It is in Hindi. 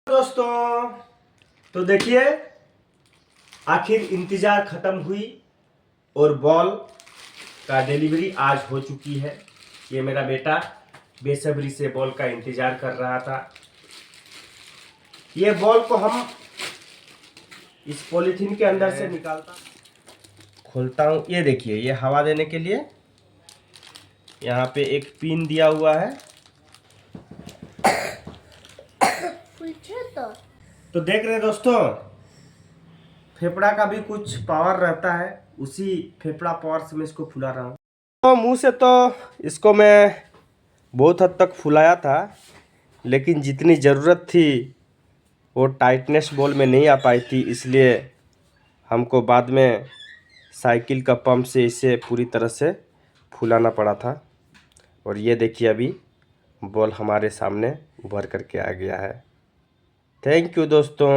दोस्तों तो देखिए आखिर इंतजार खत्म हुई और बॉल का डिलीवरी आज हो चुकी है। ये मेरा बेटा बेसब्री से बॉल का इंतजार कर रहा था। ये बॉल को हम इस पॉलीथीन के अंदर से खोलता हूँ। ये देखिए, ये हवा देने के लिए यहाँ पे एक पिन दिया हुआ है। तो देख रहे दोस्तों, फेफड़ा का भी कुछ पावर रहता है, उसी फेफड़ा पावर से मैं इसको फुला रहा हूँ। तो मुंह से तो इसको मैं बहुत हद तक फुलाया था, लेकिन जितनी ज़रूरत थी वो टाइटनेस बॉल में नहीं आ पाई थी, इसलिए हमको बाद में साइकिल का पंप से इसे पूरी तरह से फुलाना पड़ा था। और ये देखिए अभी बॉल हमारे सामने उभर करके आ गया है। थैंक यू दोस्तों।